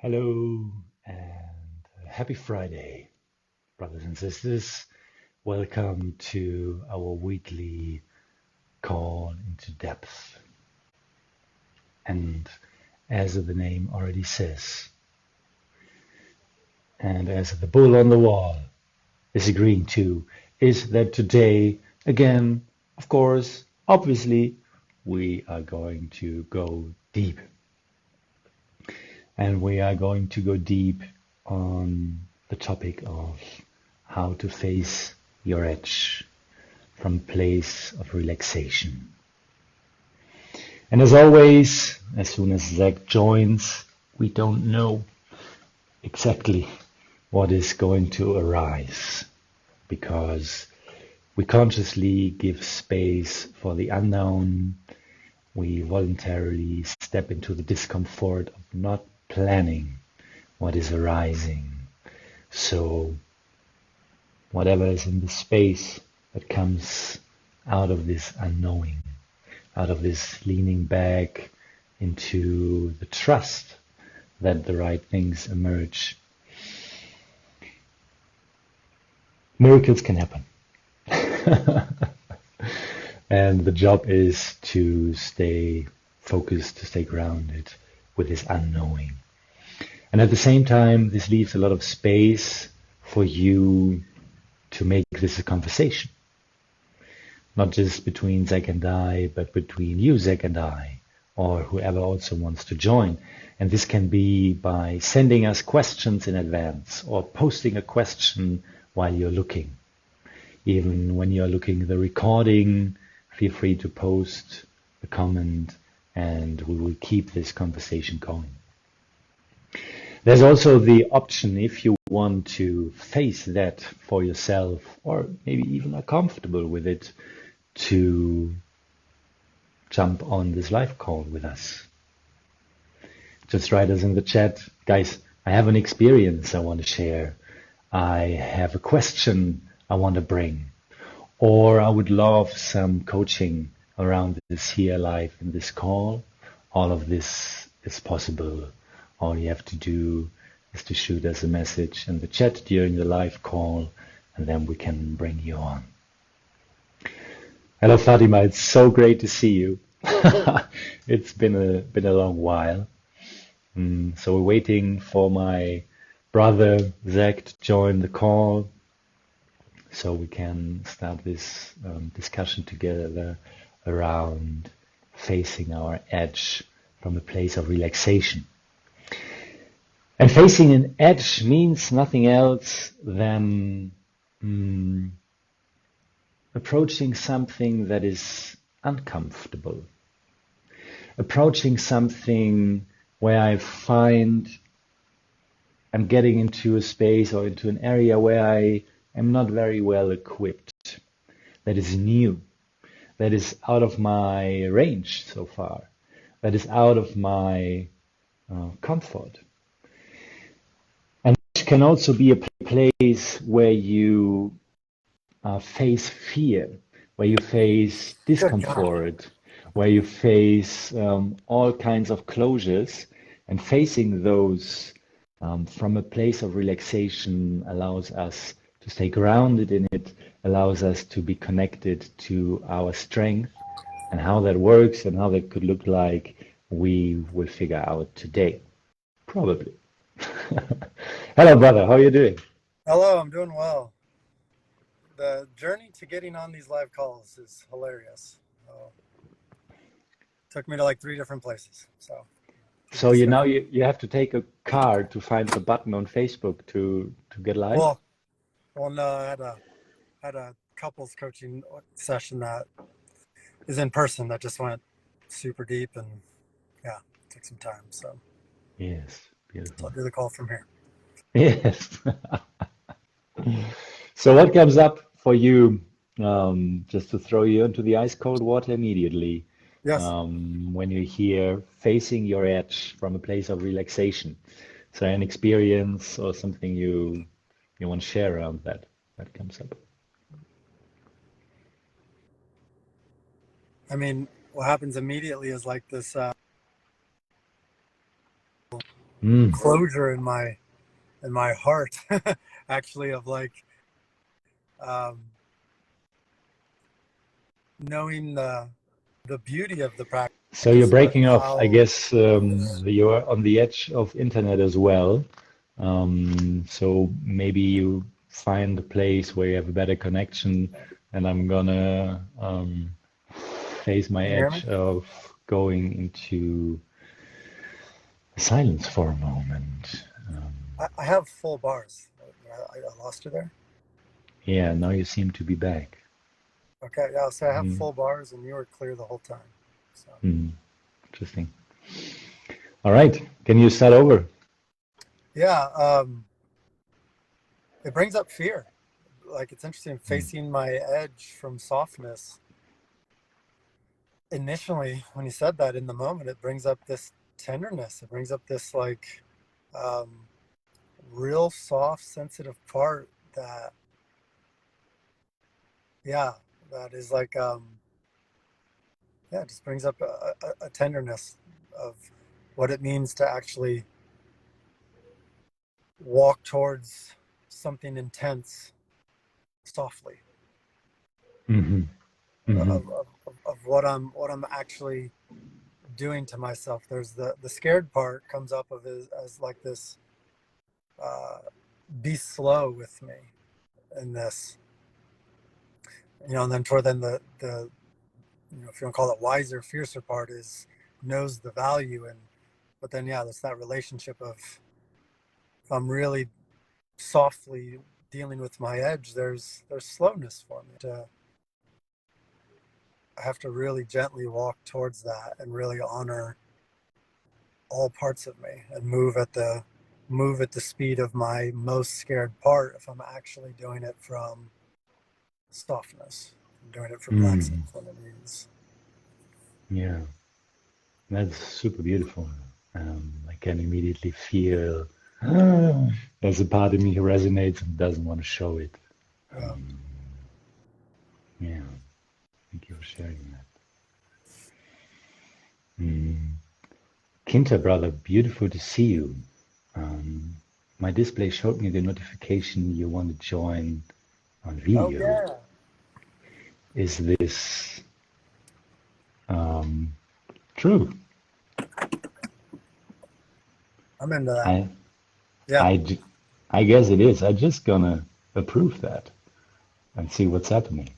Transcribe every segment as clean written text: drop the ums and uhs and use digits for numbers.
Hello and happy Friday, brothers and sisters. Welcome to our weekly call into depth. And as the name already says, and as the bull on the wall is agreeing to, is that today, again, of course, obviously, we are going to go deep. And we are going to go deep on the topic of how to face your edge from a place of relaxation. And as always, as soon as Zac joins, we don't know exactly what is going to arise because we consciously give space for the unknown. We voluntarily step into the discomfort of not planning what is arising. So whatever is in the space that comes out of this unknowing, out of this leaning back into the trust that the right things emerge, miracles can happen. And the job is to stay focused, to stay grounded with this unknowing. And at the same time, this leaves a lot of space for you to make this a conversation. Not just between Zac and I, but between you, Zac, and I, or whoever also wants to join. And this can be by sending us questions in advance or posting a question while you're looking. Even when you're looking at the recording, feel free to post a comment and we will keep this conversation going. There's also the option, if you want to face that for yourself, or maybe even are comfortable with it, to jump on this live call with us. Just write us in the chat, guys, I have an experience I want to share. I have a question I want to bring. Or I would love some coaching around this here live in this call. All of this is possible. All you have to do is to shoot us a message in the chat during the live call, and then we can bring you on. Hello, Fatima. It's so great to see you. It's been a long while. So we're waiting for my brother Zac to join the call, so we can start this discussion together around facing our edge from a place of relaxation. And facing an edge means nothing else than approaching something that is uncomfortable, approaching something where I find I'm getting into a space or into an area where I am not very well equipped, that is new, that is out of my range so far, that is out of my comfort. And it can also be a place where you face fear, where you face discomfort, where you face all kinds of closures, and facing those from a place of relaxation allows us to stay grounded in it, allows us to be connected to our strength, and how that works and how that could look like, we will figure out today, probably. Hello, brother. How are you doing? Hello, I'm doing well. The journey to getting on these live calls is hilarious. Took me to like 3 different places. So you have to take a car to find the button on Facebook to get live? Well, no, I had a couples coaching session that is in person that just went super deep and took some time. So Yes, beautiful. I'll do the call from here. Yes. So what comes up for you, just to throw you into the ice cold water immediately, Yes. when you're here facing your edge from a place of relaxation? So an experience or something you want to share around that comes up. I mean, what happens immediately is like this Mm. closure in my heart, actually, of like um, knowing the beauty of the So you're practice, but breaking off. I how. guess you're on the edge of internet as well. So maybe you find a place where you have a better connection, and I'm gonna face my Can you hear me? edge of going into silence for a moment. I have full bars. I lost you there. Yeah, now you seem to be back. Okay, yeah. So I have Mm, full bars, and you were clear the whole time. So mm, interesting. All right, can you start over? yeah, it brings up fear. Like it's interesting Mm, facing my edge from softness. Initially, when you said that in the moment, it brings up this tenderness. It brings up this like um, real soft, sensitive part that, yeah, that is like, yeah, it just brings up a tenderness of what it means to actually walk towards something intense softly, hmm hmm of what I'm actually doing to myself. There's the scared part comes up of as like this, uh, be slow with me in this, and then toward then the if you want to call it wiser, fiercer part is knows the value. And but then yeah, that's that relationship of if I'm really softly dealing with my edge, there's slowness for me to I have to really gently walk towards that and really honor all parts of me and move at the speed of my most scared part if I'm actually doing it from softness. I'm doing it from mm, relaxation and ease. yeah, that's super beautiful. I can immediately feel there's a part of me who resonates and doesn't want to show it. Yeah. Um, yeah, thank you for sharing that. Mm. Kinta, brother, beautiful to see you. Um, my display showed me the notification you want to join on Oh video. yeah. Is this um, true? I'm into that. I, Yeah. I, I guess it is. I'm just gonna approve that and see what's happening.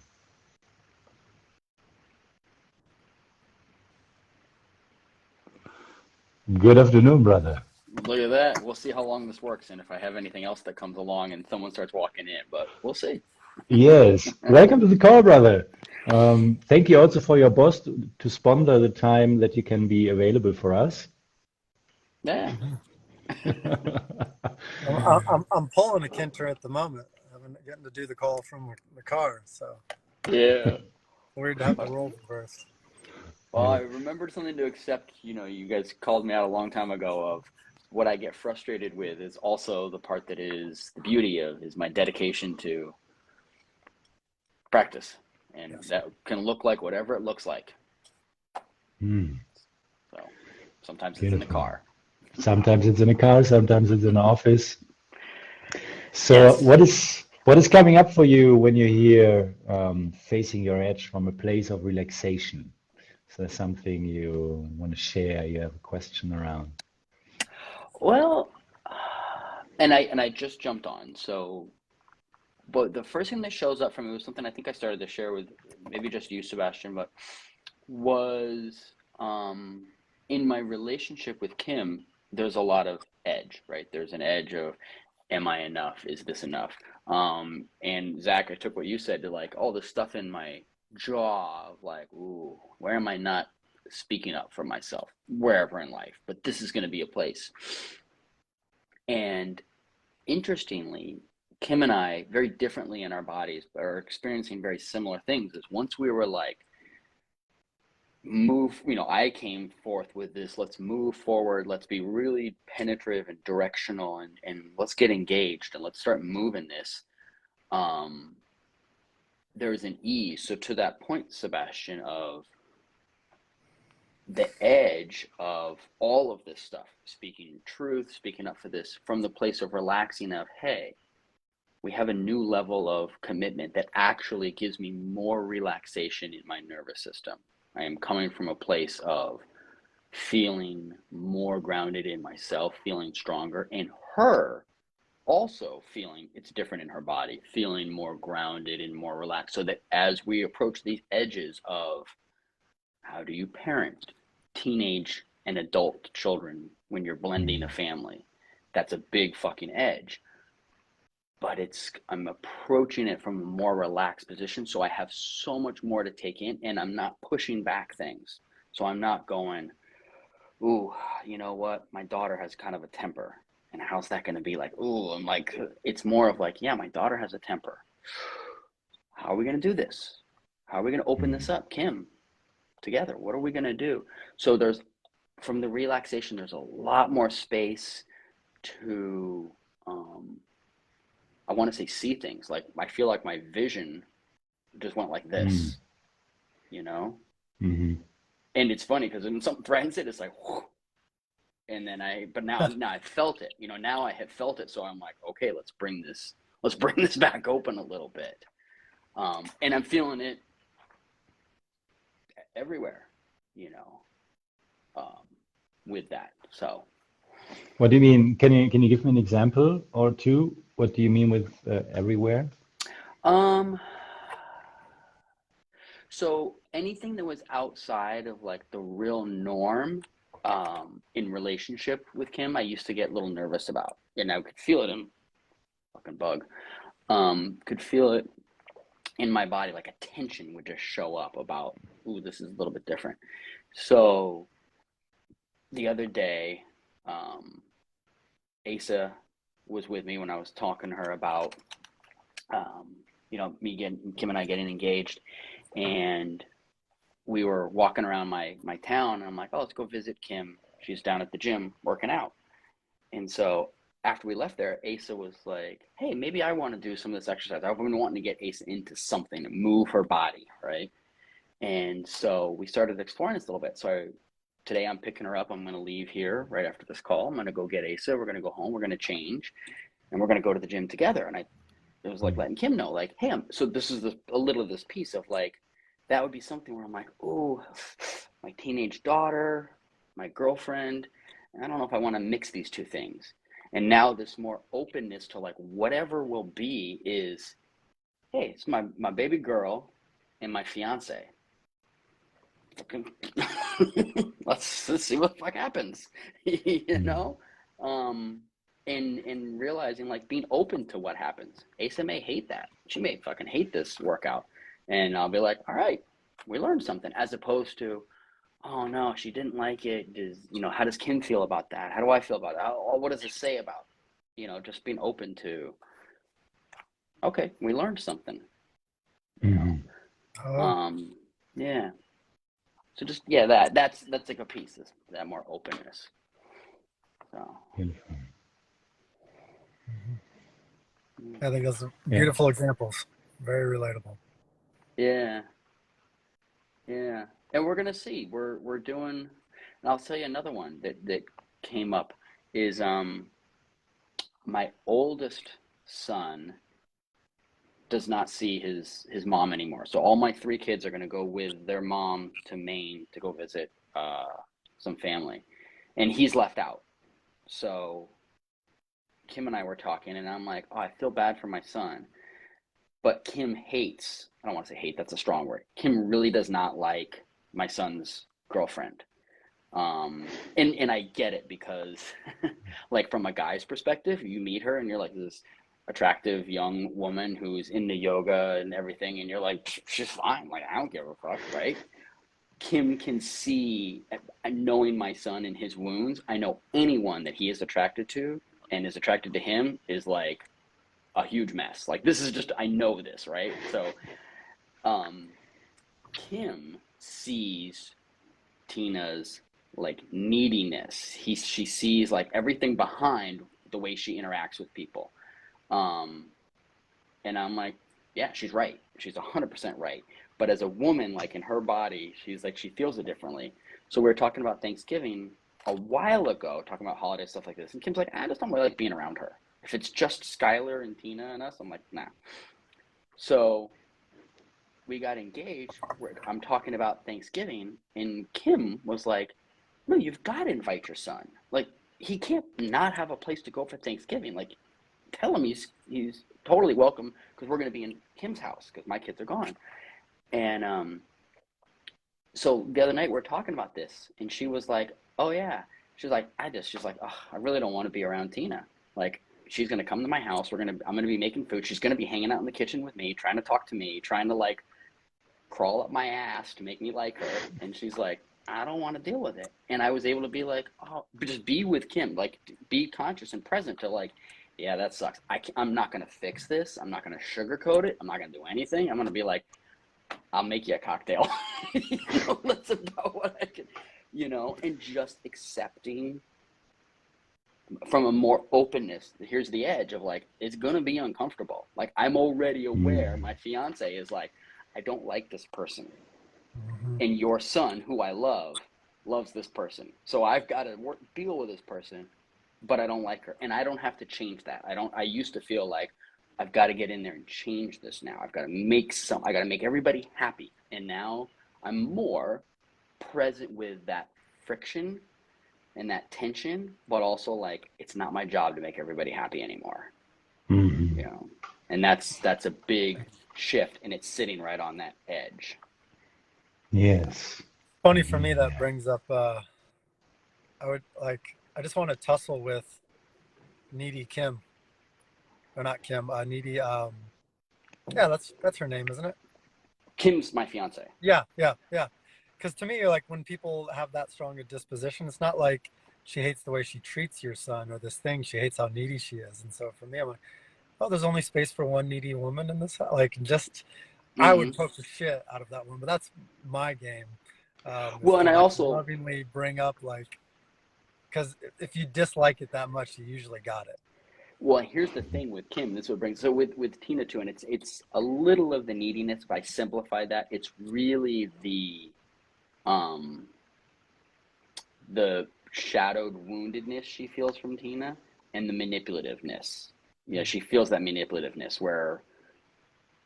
Good afternoon, brother. Look at that. We'll see how long this works and if I have anything else that comes along and someone starts walking in, but we'll see. Yes, welcome to the call, brother. Thank you also for your boss to sponsor the time that you can be available for us. Yeah. Hmm. I'm pulling a Kinter at the moment. I'm getting to do the call from the car, so Yeah. weird to have the role reversed. Well, I remembered something to accept. You guys called me out a long time ago of what I get frustrated with is also the part that is the beauty of is my dedication to practice. And Yes. that can look like whatever it looks like. Hmm, So sometimes it's in the beautiful. car. Sometimes it's in a car, sometimes it's in an office. So Yes. what is coming up for you when you're here facing your edge from a place of relaxation? Is there something you want to share? You have a question around? Well, and I just jumped on. So but the first thing that shows up for me was something I think I started to share with maybe just you, Sebastian, but was in my relationship with Kim, there's a lot of edge, right? There's an edge of, am I enough? Is this enough? And Zach, I took what you said to like all the stuff in my jaw of like, ooh, where am I not speaking up for myself? Wherever in life, but this is going to be a place. And interestingly, Kim and I, very differently in our bodies, but are experiencing very similar things. Is once we were like, move, I came forth with this, let's move forward, let's be really penetrative and directional, and let's get engaged and let's start moving this. Um, there's an ease. So to that point, Sebastian, of the edge of all of this stuff, speaking truth, speaking up for this from the place of relaxing of, hey, we have a new level of commitment that actually gives me more relaxation in my nervous system. I am coming from a place of feeling more grounded in myself, feeling stronger, and her also feeling it's different in her body, feeling more grounded and more relaxed. So that as we approach these edges of how do you parent teenage and adult children when you're blending a family, that's a big fucking edge. But I'm approaching it from a more relaxed position, so I have so much more to take in, and I'm not pushing back things. So I'm not going, ooh, you know what, my daughter has kind of a temper, and how's that going to be like? Ooh, I'm like, it's more of like, yeah, my daughter has a temper. How are we going to do this? How are we going to open this up, Kim? Together, what are we going to do? So from the relaxation, there's a lot more space to, I want to say, see things. Like, I feel like my vision just went like this, you know? Mm-hmm. And it's funny because when something threatens it, it's like, whoo. And then but now I felt it, now I have felt it. So I'm like, okay, let's bring this back open a little bit. And I'm feeling it everywhere, with that. So. What do you mean? Can you give me an example or two? What do you mean with everywhere? So anything that was outside of like the real norm, in relationship with Kim, I used to get a little nervous about, and I could feel it in fucking bug. Could feel it in my body, like a tension would just show up about, ooh, this is a little bit different. So the other day, Asa was with me when I was talking to her about, Kim and I getting engaged, and we were walking around my town, and I'm like, oh, let's go visit Kim. She's down at the gym working out. And so after we left there, Asa was like, hey, maybe I want to do some of this exercise. I've been wanting to get Asa into something to move her body, right? And so we started exploring this a little bit. So today I'm picking her up. I'm going to leave here right after this call. I'm going to go get Asa. We're going to go home. We're going to change, and we're going to go to the gym together. And it was like letting Kim know, like, hey, so this is a little of this piece of like, that would be something where I'm like, oh, my teenage daughter, my girlfriend, and I don't know if I want to mix these two things. And now this more openness to like whatever will be is, hey, it's my baby girl and my fiance. let's see what the fuck happens, and realizing, like, being open to what happens. Asa may hate that. She may fucking hate this workout, and I'll be like, all right, we learned something, as opposed to, oh no, she didn't like it. How does Kim feel about that? How do I feel about it? What does it say about, just being open to, okay, we learned something, yeah. So just, yeah, that's like a piece, is that more openness. So. Beautiful. I think those are beautiful examples. Very relatable. Yeah. Yeah. And we're gonna see. We're doing, and I'll tell you another one that came up is my oldest son does not see his mom anymore. So all my 3 kids are gonna go with their mom to Maine to go visit some family, and he's left out. So Kim and I were talking, and I'm like, oh, I feel bad for my son. But Kim hates, I don't want to say hate, that's a strong word. Kim really does not like my son's girlfriend. And I get it, because like, from a guy's perspective, you meet her and you're like this attractive young woman who's into yoga and everything, and you're like, she's fine. Like, I don't give a fuck, right? Kim can see, knowing my son and his wounds, I know anyone that he is attracted to and is attracted to him is like a huge mess. Like, this is just, I know this, right? So Kim sees Tina's like neediness. She sees like everything behind the way she interacts with people. And I'm like, yeah, she's right. She's 100% right. But as a woman, like, in her body, she's like, she feels it differently. So we were talking about Thanksgiving a while ago, talking about holiday stuff like this. And Kim's like, I just don't really like being around her. If it's just Skylar and Tina and us, I'm like, nah. So we got engaged. I'm talking about Thanksgiving, and Kim was like, no, you've got to invite your son. Like, he can't not have a place to go for Thanksgiving. Like, tell him he's totally welcome, because we're going to be in Kim's house because my kids are gone. And so the other night we're talking about this, and she was like, oh yeah. She's like, she's like, oh, I really don't want to be around Tina. Like, she's going to come to my house. I'm going to be making food. She's going to be hanging out in the kitchen with me, trying to talk to me, trying to like crawl up my ass to make me like her. And she's like, I don't want to deal with it. And I was able to be like, oh, just be with Kim, like be conscious and present to like, yeah, that sucks. I'm not going to fix this. I'm not going to sugarcoat it. I'm not going to do anything. I'm going to be like, I'll make you a cocktail. That's about what I can, and just accepting from a more openness. Here's the edge of like, it's going to be uncomfortable. Like, I'm already aware. My fiance is like, I don't like this person. And your son, who I love, loves this person. So I've got to deal with this person, but I don't like her. And I don't have to change that. I used to feel like I've got to get in there and change this now. I got to make everybody happy. And now I'm more present with that friction and that tension, but also like, it's not my job to make everybody happy anymore. And that's a big shift, and it's sitting right on that edge. Yes. Funny for me, that brings up, I just want to tussle with needy Kim. Or not Kim, needy, yeah, that's her name, isn't it? Kim's my fiance. Yeah. Because to me, like, when people have that strong a disposition, it's not like she hates the way she treats your son or this thing. She hates how needy she is. And so for me, I'm like, oh, there's only space for one needy woman in this house. Like, just, I would poke the shit out of that one. But that's my game. Well, and I also lovingly bring up, like, because if you dislike it that much, you usually got it. Well, here's the thing with Kim. This would bring, so with Tina too, and it's a little of the neediness. If I simplify that, it's really the shadowed woundedness she feels from Tina, and the manipulativeness. Yeah, she feels that manipulativeness where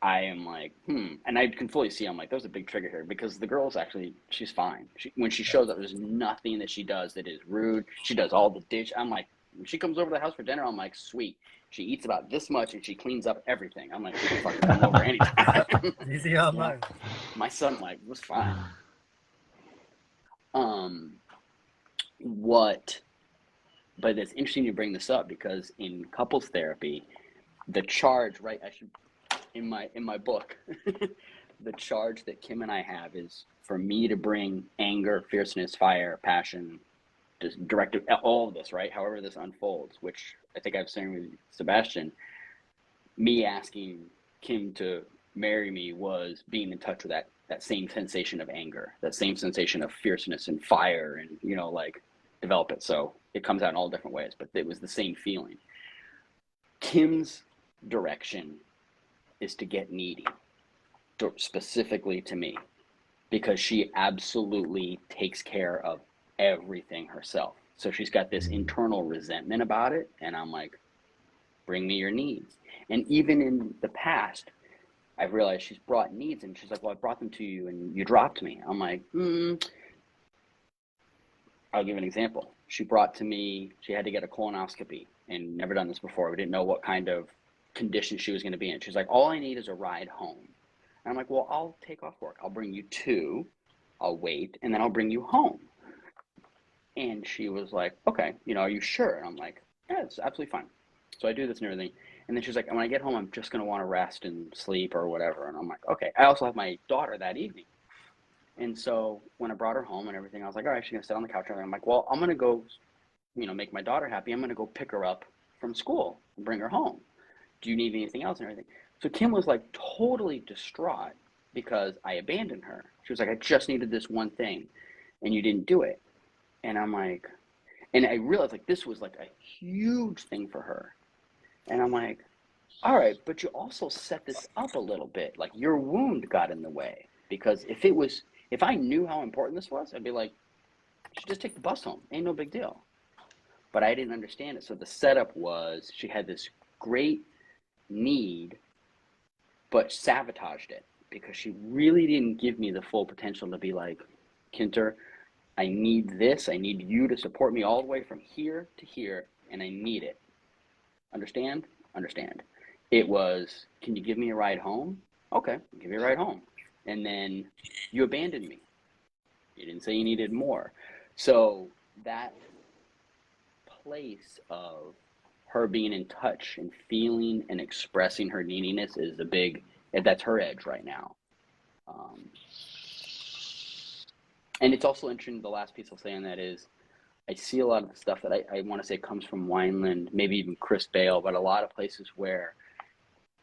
I am like, and I can fully see, I'm like, there's a big trigger here, because the girl's actually, she's fine. When she shows up, there's nothing that she does that is rude. She does all the dish. I'm like, when she comes over to the house for dinner, I'm like, sweet. She eats about this much and she cleans up everything. I'm like, she can fucking come over anytime. Easy on mine. My son, like, was fine. But it's interesting you bring this up, because in couples therapy, the charge, right? In my book, the charge that Kim and I have is for me to bring anger, fierceness, fire, passion, just directive, all of this, right? However this unfolds, which I think I've seen with Sebastian, me asking Kim to marry me was being in touch with that same sensation of anger, that same sensation of fierceness and fire, and, like, develop it. So it comes out in all different ways, but it was the same feeling. Kim's direction is to get needy, specifically to me, because she absolutely takes care of everything herself. So she's got this internal resentment about it, and I'm like, bring me your needs. And even in the past, I've realized she's brought needs, and she's like, well, I brought them to you and you dropped me. I'm like, I'll give an example. She brought to me, she had to get a colonoscopy, and never done this before. We didn't know what kind of condition she was going to be in. She's like, all I need is a ride home. And I'm like, well, I'll take off work. I'll bring you to, I'll wait, and then I'll bring you home. And she was like, okay, are you sure? And I'm like, yeah, it's absolutely fine. So I do this and everything. And then she's like, when I get home, I'm just going to want to rest and sleep or whatever. And I'm like, okay. I also have my daughter that evening. And so when I brought her home and everything, I was like, all right, she's going to sit on the couch. And I'm like, well, I'm going to go, make my daughter happy. I'm going to go pick her up from school and bring her home. Do you need anything else and everything? So Kim was like totally distraught because I abandoned her. She was like, I just needed this one thing and you didn't do it. And I'm like, and I realized like this was like a huge thing for her. And I'm like, all right, but you also set this up a little bit. Like your wound got in the way, because if I knew how important this was, I'd be like, should just take the bus home. Ain't no big deal. But I didn't understand it. So the setup was she had this great need, but sabotaged it because she really didn't give me the full potential to be like, Kinter, I need this. I need you to support me all the way from here to here, and I need it. Understand? Understand. It was, can you give me a ride home? Okay, I'll give you a ride home. And then you abandoned me. You didn't say you needed more. So that place of her being in touch and feeling and expressing her neediness is that's her edge right now. And it's also interesting, the last piece I'll say on that is, I see a lot of the stuff that I want to say comes from Wineland, maybe even Chris Bale, but a lot of places where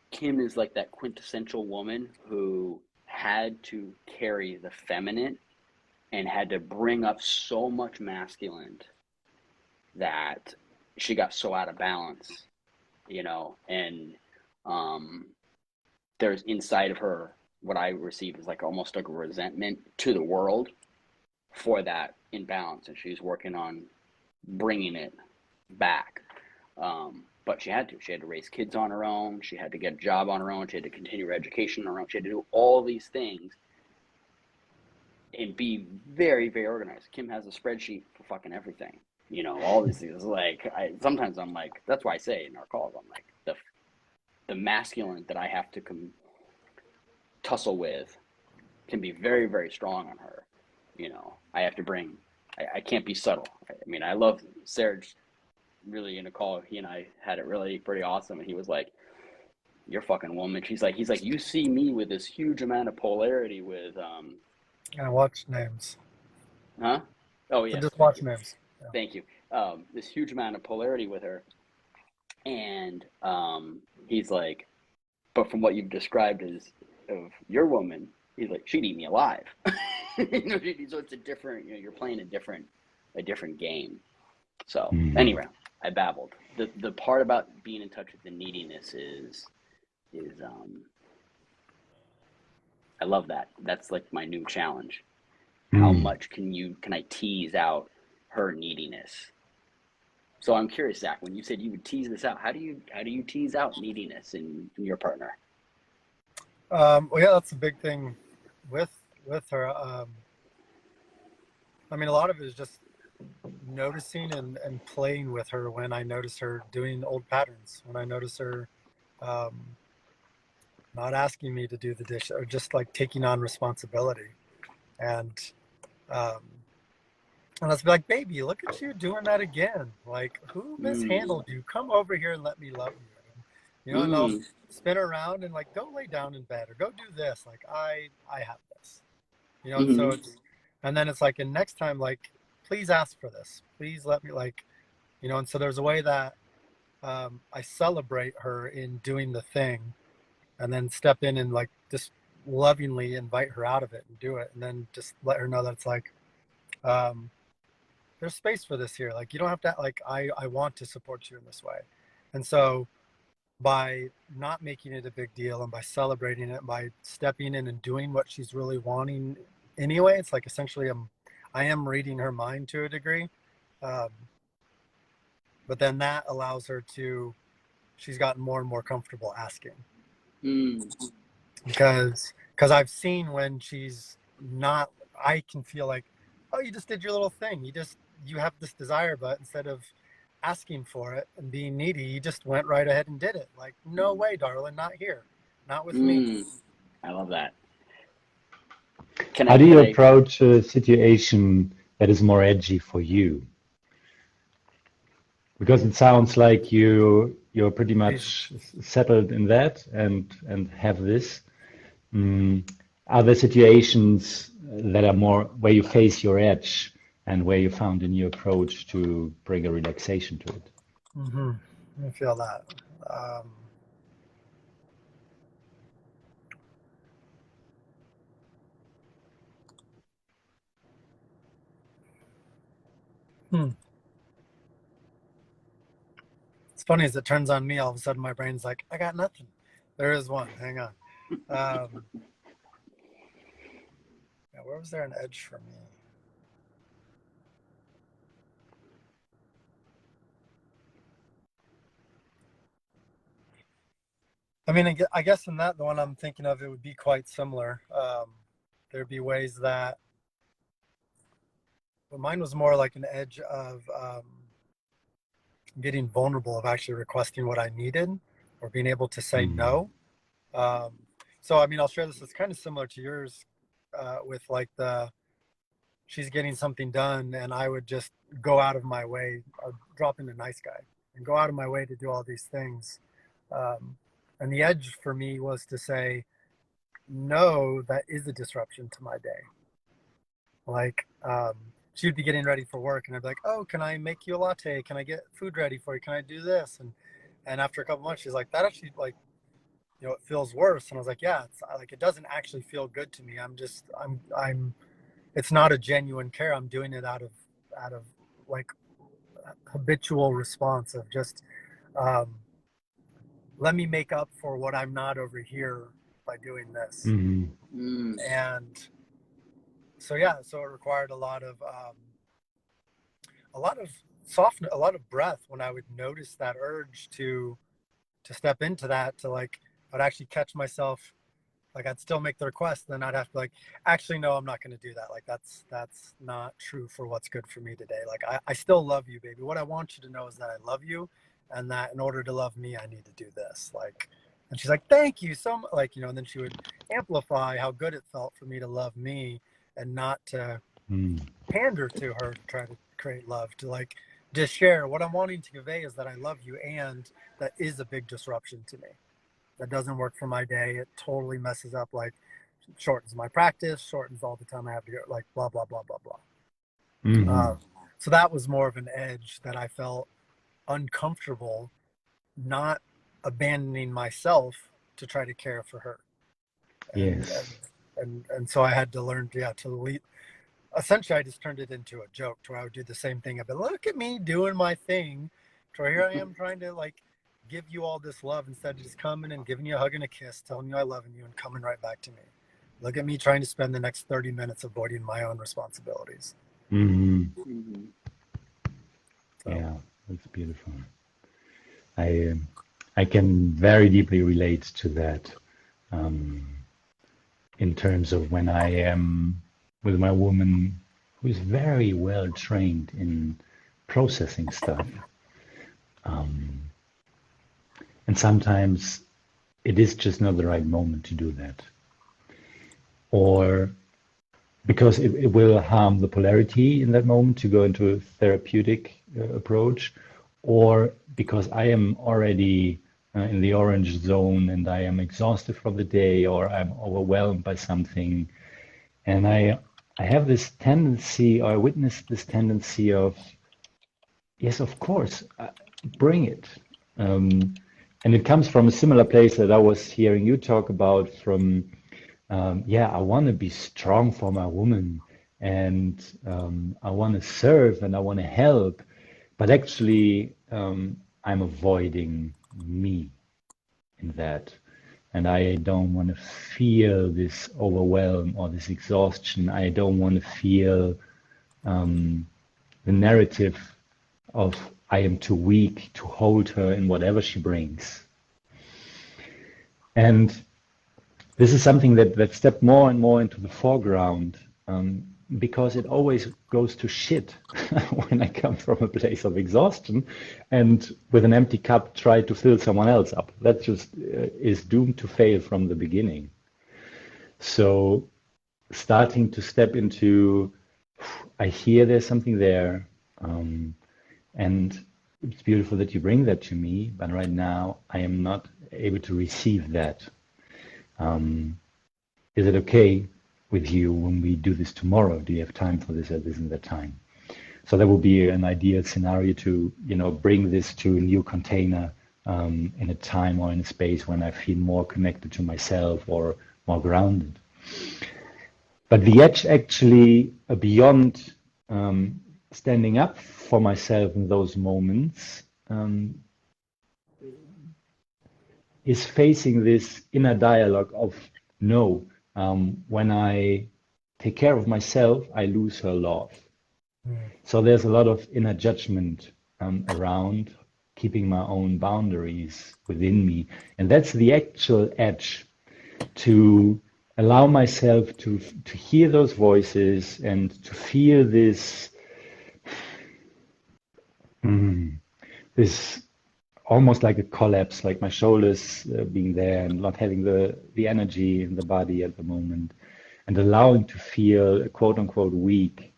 Kim is like that quintessential woman who had to carry the feminine and had to bring up so much masculine that she got so out of balance, and there's inside of her what I receive is like almost like a resentment to the world for that imbalance, and she's working on bringing it back. But she had to raise kids on her own. She had to get a job on her own. She had to continue her education on her own. She had to do all these things and be very, very organized. Kim has a spreadsheet for fucking everything. All these things. Like, sometimes I'm like, that's why I say in our calls, I'm like, the masculine that I have to tussle with can be very, very strong on her. I have to bring, I can't be subtle. I love Serge really in a call. He and I had it really pretty awesome. And he was like, you're a fucking woman. He's like, you see me with this huge amount of polarity with, I watch names. Huh? Oh, yeah. So just watch names. Yeah. Thank you. This huge amount of polarity with her. And he's like, but from what you've described as of your woman, he's like, she'd eat me alive. So it's a different, you're playing a different game. So anyway, I babbled. The part about being in touch with the neediness is I love that. That's like my new challenge. How much can I tease out her neediness? So I'm curious, Zac, when you said you would tease this out, how do you tease out neediness in your partner? Well, yeah, that's a big thing with her. A lot of it is just noticing and playing with her when I notice her doing old patterns, when I notice her not asking me to do the dish or just like taking on responsibility. And let's be like, baby, look at you doing that again. Like, who mishandled you? Come over here and let me love you. And I'll spin around and like, go lay down in bed or go do this. Like, I have this. And so and then it's like, and next time, like, please ask for this. Please let me, like, and so there's a way that I celebrate her in doing the thing and then step in and like just lovingly invite her out of it and do it. And then just let her know that it's like, there's space for this here. Like, you don't have to, like, I want to support you in this way. And so by not making it a big deal and by celebrating it, by stepping in and doing what she's really wanting anyway, it's like essentially I am reading her mind to a degree. But then that allows her she's gotten more and more comfortable asking. Because I've seen when she's not, I can feel like, oh, you just did your little thing. You have this desire, but instead of asking for it and being needy, you just went right ahead and did it. Like, no way, darling, not here. Not with me. I love that. How do you approach a situation that is more edgy for you? Because it sounds like you're pretty much settled in that and have this. Are there situations that are more where you face your edge and where you found a new approach to bring a relaxation to it? I feel that. It's funny as it turns on me, all of a sudden my brain's like, I got nothing. There is one. Hang on. Yeah, where was there an edge for me? mean, I guess in that, the one I'm thinking of, it would be quite similar. There'd be ways that, but mine was more like an edge of getting vulnerable, of actually requesting what I needed or being able to say no. So, I mean, I'll share this. It's kind of similar to yours with like she's getting something done and I would just go out of my way, or drop in a nice guy and go out of my way to do all these things. And the edge for me was to say, no, that is a disruption to my day. Like, she would be getting ready for work and I'd be like, oh, can I make you a latte? Can I get food ready for you? Can I do this? And after a couple months, she's like, that actually, like, you know, it feels worse. And I was like, yeah, it's like, it doesn't actually feel good to me. It's not a genuine care. I'm doing it out of like habitual response of just, let me make up for what I'm not over here by doing this. And so, yeah, so it required a lot of softness, a lot of breath when I would notice that urge to step into that, to like, I'd actually catch myself, like I'd still make the request, then I'd have to like, actually, no, I'm not going to do that. Like that's not true for what's good for me today. Like I still love you, baby. What I want you to know is that I love you, and that in order to love me, I need to do this. Like, and she's like, thank you so much. Like, you know, and then she would amplify how good it felt for me to love me and not to pander to her to try to create love, to like just share what I'm wanting to convey is that I love you, and that is a big disruption to me. That doesn't work for my day. It totally messes up, like shortens my practice, shortens all the time I have to go, like blah, blah, blah, blah, blah. So that was more of an edge that I felt uncomfortable not abandoning myself to try to care for her. And so I had to learn to lead. Essentially, I just turned it into a joke to where I would do the same thing. I'd be, look at me doing my thing. So here I am trying to like give you all this love instead of just coming and giving you a hug and a kiss, telling you I love you and coming right back to me. Look at me trying to spend the next 30 minutes avoiding my own responsibilities. Yeah, that's beautiful. I can very deeply relate to that in terms of when I am with my woman who is very well trained in processing stuff. And sometimes it is just not the right moment to do that. Or because it will harm the polarity in that moment to go into a therapeutic approach, or because I am already in the orange zone and I am exhausted from the day, or I'm overwhelmed by something. And I have this tendency, or I witness this tendency of, yes, of course, bring it. And it comes from a similar place that I was hearing you talk about from, I want to be strong for my woman, and I want to serve and I want to help, but actually I'm avoiding me in that. And I don't want to feel this overwhelm or this exhaustion. I don't want to feel the narrative of I am too weak to hold her in whatever she brings. And this is something that stepped more and more into the foreground because it always goes to shit when I come from a place of exhaustion and with an empty cup try to fill someone else up. That just is doomed to fail from the beginning. So starting to step into, I hear there's something there, and it's beautiful that you bring that to me, but right now I am not able to receive that. Is it okay with you when we do this tomorrow? Do you have time for this at this and that time? So that would be an ideal scenario to, bring this to a new container in a time or in a space when I feel more connected to myself or more grounded. But the edge actually beyond standing up for myself in those moments is facing this inner dialogue of no, when I take care of myself, I lose her love. So there's a lot of inner judgment around keeping my own boundaries within me. And that's the actual edge, to allow myself to hear those voices and to feel this this almost like a collapse, like my shoulders being there and not having the energy in the body at the moment, and allowing to feel quote unquote weak.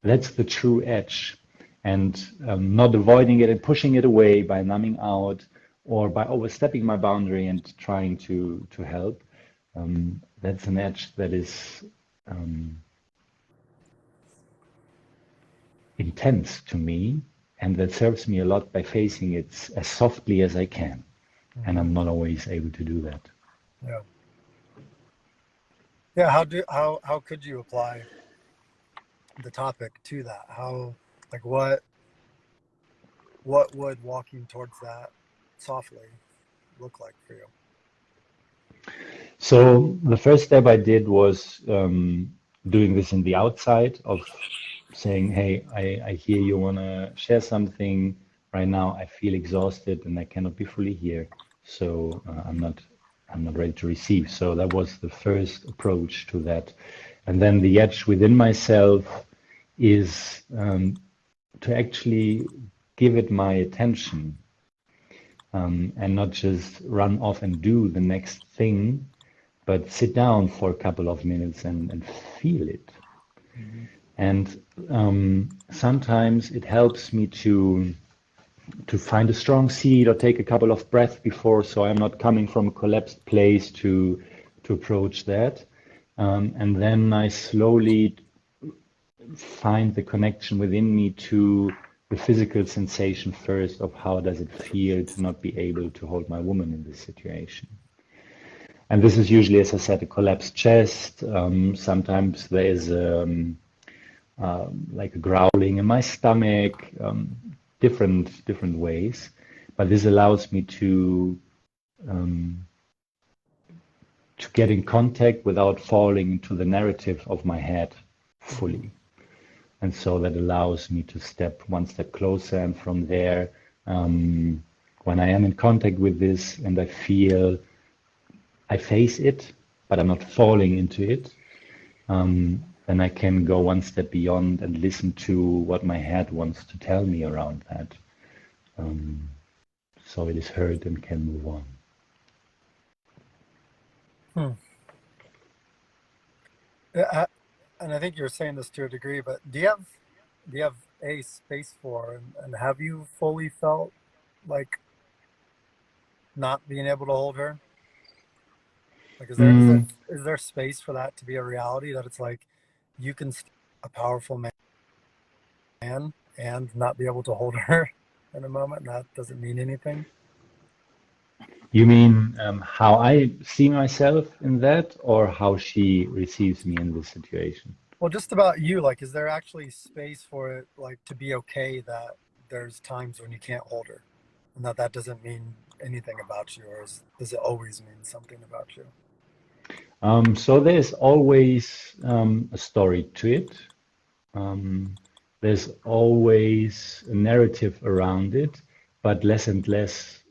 That's the true edge, and not avoiding it and pushing it away by numbing out or by overstepping my boundary and trying to help. That's an edge that is intense to me, and that serves me a lot by facing it as softly as I can. And I'm not always able to do that. Yeah. Yeah. How could you apply the topic to that? How, like, what would walking towards that softly look like for you? So the first step I did was doing this in the outside of saying, hey, I hear you want to share something. Right now I feel exhausted and I cannot be fully here. So I'm not ready to receive. So that was the first approach to that. And then the edge within myself is to actually give it my attention, and not just run off and do the next thing, but sit down for a couple of minutes and feel it. And sometimes it helps me to find a strong seat or take a couple of breaths before, so I'm not coming from a collapsed place to approach that. And then I slowly find the connection within me to the physical sensation first of how does it feel to not be able to hold my woman in this situation. And this is usually, as I said, a collapsed chest. Sometimes there is like a growling in my stomach, different ways. But this allows me to get in contact without falling into the narrative of my head fully. And so that allows me to step one step closer. And from there, when I am in contact with this and I feel I face it, but I'm not falling into it, then I can go one step beyond and listen to what my head wants to tell me around that. So it is heard and can move on. And I think you're saying this to a degree, but do you have a space for, and have you fully felt like not being able to hold her? Like, is there space for that to be a reality, that it's like you can still be a powerful man and not be able to hold her in a moment, and that doesn't mean anything? You mean how I see myself in that, or how she receives me in this situation? Well, just about you. Like, is there actually space for it, like, to be okay that there's times when you can't hold her, and that doesn't mean anything about you, or does it always mean something about you? So there's always a story to it. There's always a narrative around it, but less and less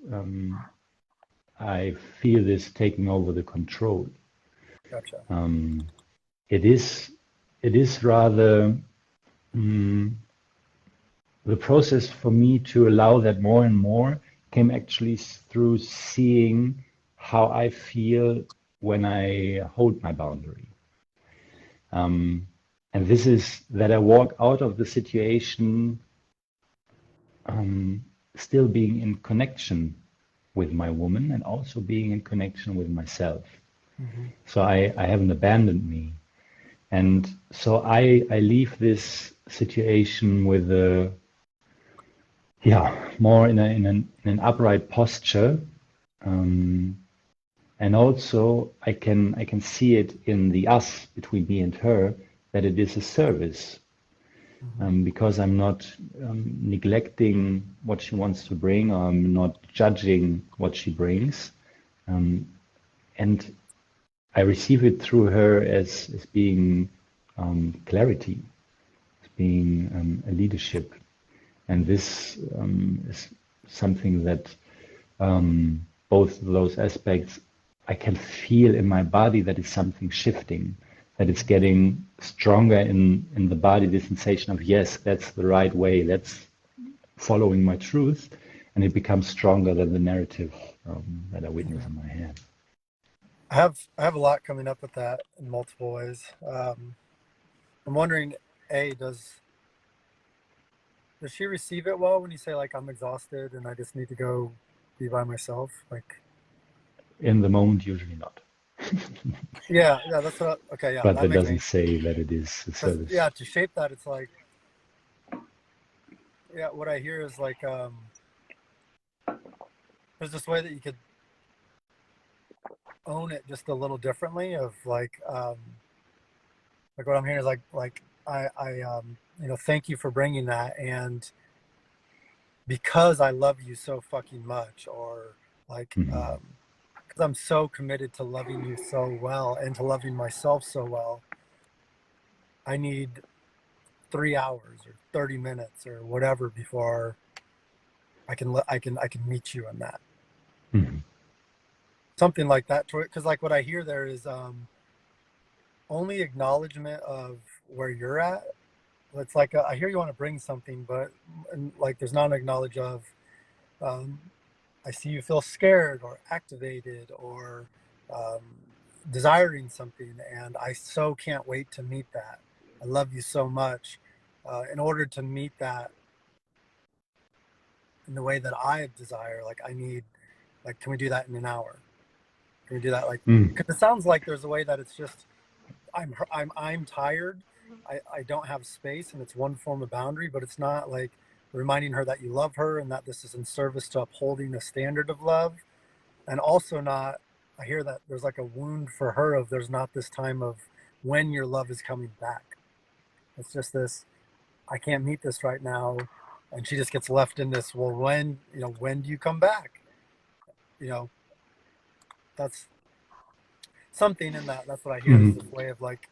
I feel this taking over the control. Gotcha. It is rather the process for me to allow that more and more came actually through seeing how I feel when I hold my boundary. And this is that I walk out of the situation still being in connection with my woman and also being in connection with myself. So I haven't abandoned me. And so I leave this situation with a more in an upright posture, and also I can see it in the us between me and her, that it is a service, because I'm not neglecting what she wants to bring, or I'm not judging what she brings, and I receive it through her as being clarity, as being a leadership. And this is something that both of those aspects, I can feel in my body that it's something shifting, that it's getting stronger in the body, the sensation of, yes, that's the right way, that's following my truth, and it becomes stronger than the narrative that I witness in my head. I have a lot coming up with that in multiple ways. I'm wondering, does she receive it well when you say, like, I'm exhausted and I just need to go be by myself? Like, In the moment, usually not. yeah, that's what. Okay, yeah, But that that makes doesn't sense. say that it is a service. Yeah, to shape that, it's like, yeah, what I hear is like, there's this way that you could own it just a little differently. Of like what I'm hearing is like I thank you for bringing that, and because I love you so fucking much, or like because I'm so committed to loving you so well and to loving myself so well, I need 3 hours or 30 minutes or whatever before I can meet you in that. Something like that, because like what I hear there is only acknowledgement of where you're at. It's like I hear you want to bring something, but like there's not an acknowledge of I see you feel scared or activated or desiring something, and I so can't wait to meet that. I love you so much. In order to meet that in the way that I desire, like I need, like, can we do that in an hour? Can we do that? Like, because it sounds like there's a way that it's just I'm tired. I don't have space, and it's one form of boundary, but it's not like reminding her that you love her and that this is in service to upholding a standard of love. And also not, I hear that there's like a wound for her of there's not this time of when your love is coming back. It's just this, I can't meet this right now. And she just gets left in this, well, when do you come back? That's something in that. That's what I hear is this way of like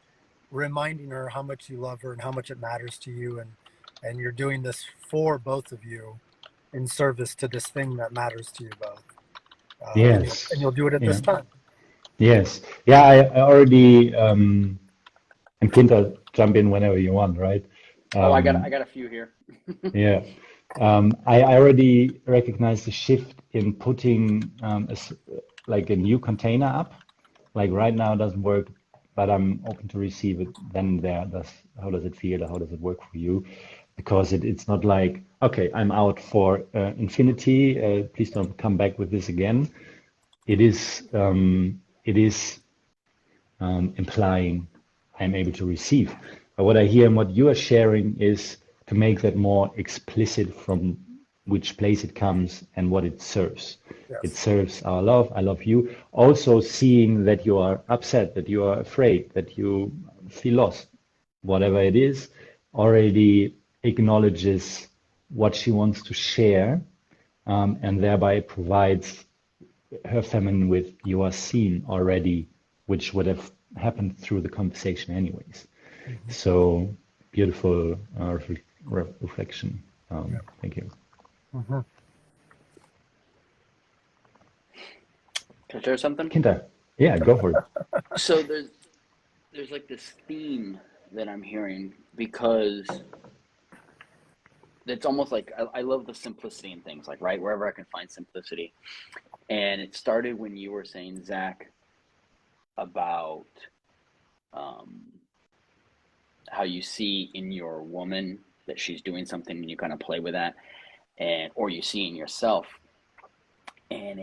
reminding her how much you love her and how much it matters to you. And you're doing this for both of you in service to this thing that matters to you both. Yes. And you'll do it at this time. Yes. Yeah, I already, and Kinta, jump in whenever you want, right? I got a few here. Yeah. I already recognize the shift in putting like a new container up. Like right now it doesn't work, but I'm open to receive it then there. How does it feel? How does it work for you? Because it's not like, okay, I'm out for infinity. Please don't come back with this again. It is implying I'm able to receive. But what I hear and what you are sharing is to make that more explicit from which place it comes and what it serves. Yes. It serves our love, I love you. Also seeing that you are upset, that you are afraid, that you feel lost, whatever it is, already acknowledges what she wants to share, and thereby provides her feminine with you are seen already, which would have happened through the conversation anyways. So beautiful reflection. Thank you. Can I share something? Kinta, yeah, go for it. So there's like this theme that I'm hearing, because it's almost like I love the simplicity in things, like, right, wherever I can find simplicity. And it started when you were saying, Zach, about how you see in your woman that she's doing something and you kind of play with that, or you see in yourself. And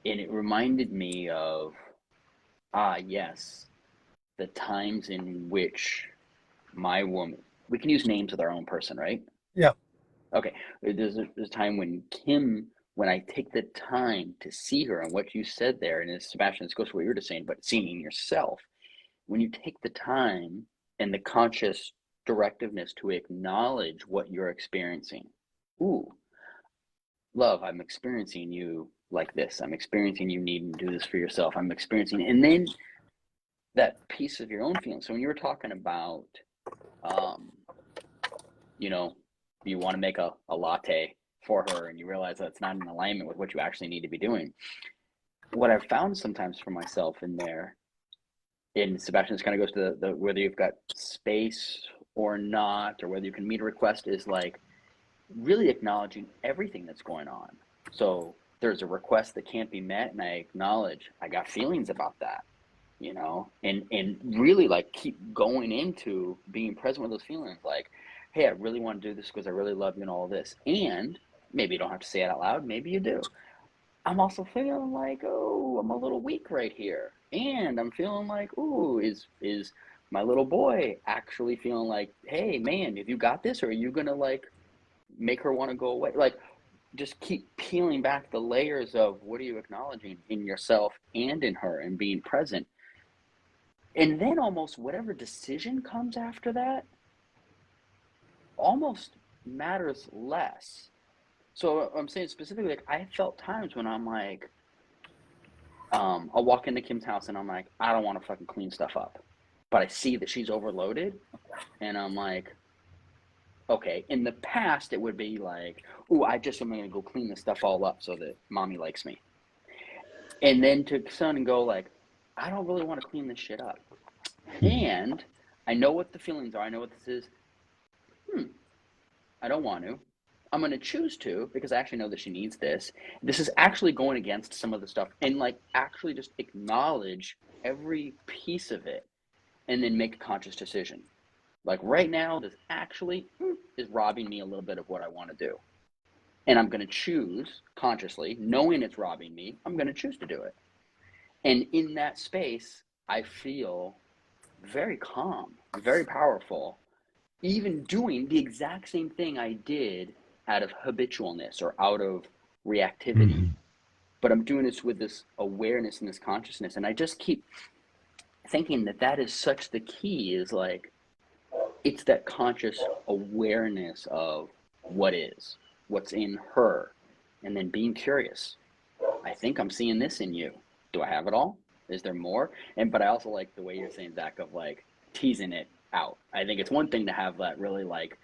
it reminded me of, yes, the times in which my woman, we can use names with our own person, right? Yeah. Okay. There's a time when Kim, when I take the time to see her, and what you said there, and Sebastian, this goes to what you were just saying, but seeing yourself, when you take the time and the conscious directiveness to acknowledge what you're experiencing. Ooh, love, I'm experiencing you like this. I'm experiencing you needing to do this for yourself. I'm experiencing, and then that piece of your own feeling. So when you were talking about, you want to make a latte for her and you realize that's not in alignment with what you actually need to be doing. What I've found sometimes for myself in there, and Sebastian, this kind of goes to the whether you've got space or not, or whether you can meet a request, is like really acknowledging everything that's going on. So there's a request that can't be met, and I acknowledge I got feelings about that, you know, and really like keep going into being present with those feelings. Like, hey, I really want to do this because I really love you and all of this. And maybe you don't have to say it out loud. Maybe you do. I'm also feeling like, oh, I'm a little weak right here. And I'm feeling like, ooh, is my little boy actually feeling like, hey, man, have you got this? Or are you going to like make her want to go away? Like, just keep peeling back the layers of what are you acknowledging in yourself and in her and being present. And then almost whatever decision comes after that almost matters less. So I'm saying specifically, like, I felt times when I'm like, I'll walk into Kim's house and I'm like, I don't want to fucking clean stuff up. But I see that she's overloaded and I'm like, okay. In the past, it would be like, ooh, I just am going to go clean this stuff all up so that mommy likes me. And then to son and go like, I don't really want to clean this shit up. And I know what the feelings are. I know what this is. I don't want to. I'm going to choose to because I actually know that she needs this. This is actually going against some of the stuff and like actually just acknowledge every piece of it and then make a conscious decision. Like right now, this actually is robbing me a little bit of what I want to do. And I'm going to choose consciously, knowing it's robbing me, I'm going to choose to do it. And in that space, I feel very calm, very powerful, even doing the exact same thing I did out of habitualness or out of reactivity. But I'm doing this with this awareness and this consciousness. And I just keep thinking that that is such the key, is like, it's that conscious awareness of what is, what's in her, and then being curious. I think I'm seeing this in you. Do I have it all? Is there more? But I also like the way you're saying, Zach, of like teasing it out. I think it's one thing to have that really like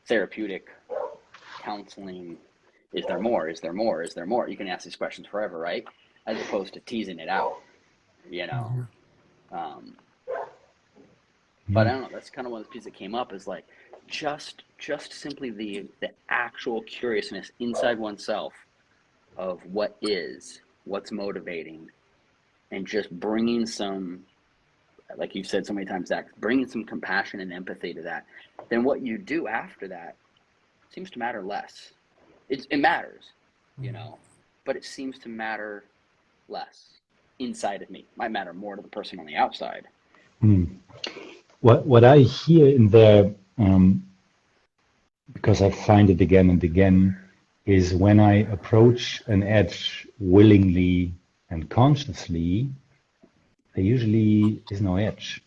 therapeutic counseling. Is there more? Is there more? Is there more? You can ask these questions forever, right? As opposed to teasing it out, you know? But I don't know, that's kind of one of the pieces that came up, is like just simply the actual curiousness inside oneself of what is, what's motivating, and just bringing some, like you've said so many times, Zach, bringing some compassion and empathy to that. Then what you do after that seems to matter less. It matters, you know, but it seems to matter less inside of me. It might matter more to the person on the outside. What I hear in there, because I find it again and again, is when I approach an edge willingly and consciously, there usually is no edge.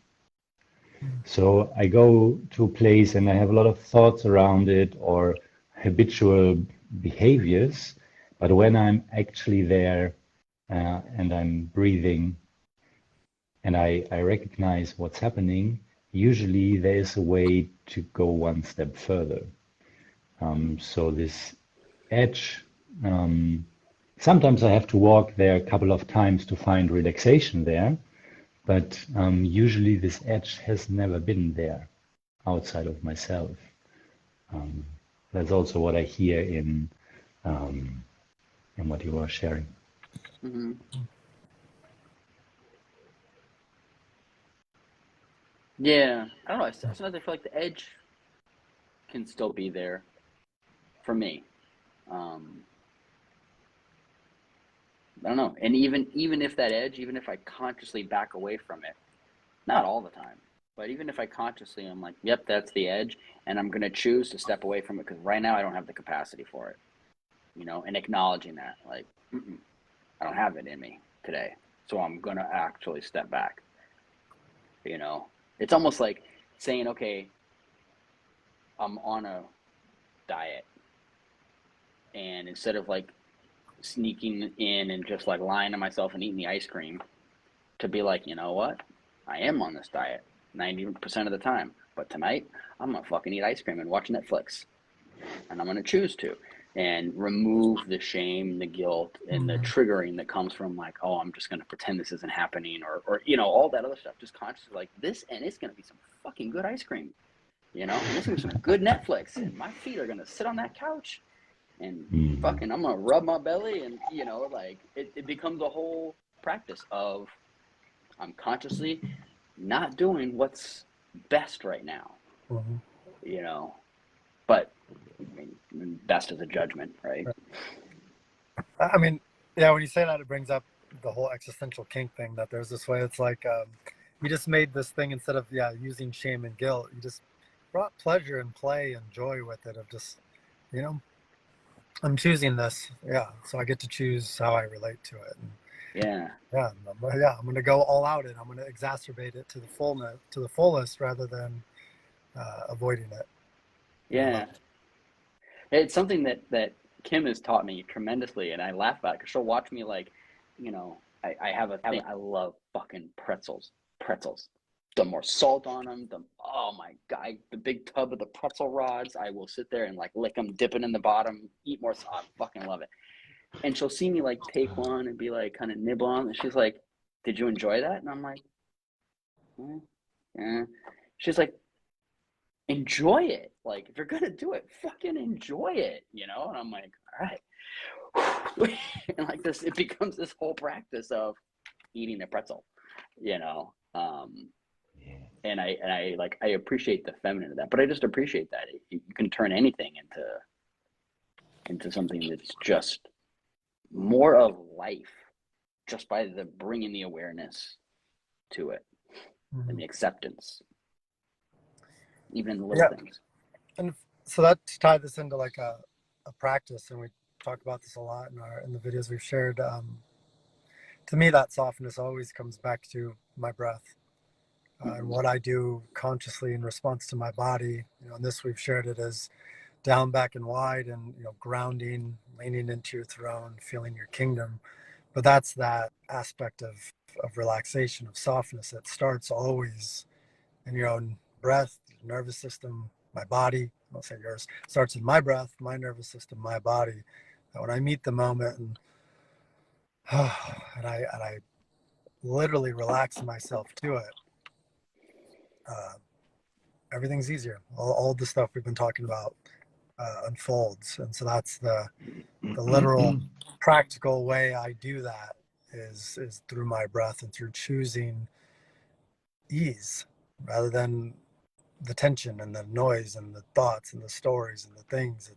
So I go to a place and I have a lot of thoughts around it or habitual behaviors, but when I'm actually there and I'm breathing and I recognize what's happening, usually there is a way to go one step further. So this edge, sometimes I have to walk there a couple of times to find relaxation there, but usually this edge has never been there outside of myself. That's also what I hear in what you are sharing. Mm-hmm. Yeah, I don't know. Sometimes I feel like the edge can still be there for me. I don't know. And even if that edge, even if I consciously back away from it, not all the time, but even if I consciously, I'm like, yep, that's the edge, and I'm going to choose to step away from it because right now I don't have the capacity for it, you know, and acknowledging that, like, I don't have it in me today, so I'm going to actually step back, you know. It's almost like saying, okay, I'm on a diet, and instead of like sneaking in and just like lying to myself and eating the ice cream, to be like, you know what? I am on this diet 90% of the time, but tonight I'm gonna fucking eat ice cream and watch Netflix. and I'm going to choose to, and remove the shame, the guilt, and the triggering that comes from like, oh, I'm just going to pretend this isn't happening, or you know, all that other stuff. Just consciously like this, and it's going to be some fucking good ice cream, you know, and it's going to be some good Netflix, and my feet are going to sit on that couch, and fucking I'm going to rub my belly, and you know, like it becomes a whole practice of I'm consciously not doing what's best right now, you know, but I mean, best is a judgment, right? I mean, yeah, when you say that, it brings up the whole existential kink thing, that there's this way, it's like you just made this thing, instead of using shame and guilt, you just brought pleasure and play and joy with it, of just, you know, I'm choosing this, so I get to choose how I relate to it. And I'm going to go all out, and I'm going to exacerbate it to the fullest, rather than avoiding it. Yeah, it's something that Kim has taught me tremendously, and I laugh about it because she'll watch me like, you know, I have a thing. I love fucking pretzels. The more salt on them, oh my God, the big tub of the pretzel rods. I will sit there and like lick them, dip it in the bottom, eat more. I fucking love it. And she'll see me like take one and be like kind of nibble on, and she's like, "Did you enjoy that?" And I'm like, "Yeah." She's like, enjoy it. Like, if you're gonna do it, fucking enjoy it, you know? And I'm like, all right. And like this, it becomes this whole practice of eating a pretzel, you know? And I appreciate the feminine of that, but I just appreciate that you can turn anything into something that's just more of life, just by the bringing the awareness to it and the acceptance, even in the little things. And so that, to tie this into like a practice, and we talk about this a lot in the videos we've shared, to me that softness always comes back to my breath, and what I do consciously in response to my body. You know, and this, we've shared it as down, back, and wide, and, you know, grounding, leaning into your throne, feeling your kingdom. But that's that aspect of relaxation, of softness, that starts always in your own breath, your nervous system, my body. I'll say yours starts in my breath, my nervous system, my body. And when I meet the moment, and I literally relax myself to it, everything's easier. All the stuff we've been talking about unfolds. And so that's the literal practical way I do that, is through my breath and through choosing ease rather than the tension and the noise and the thoughts and the stories and the things.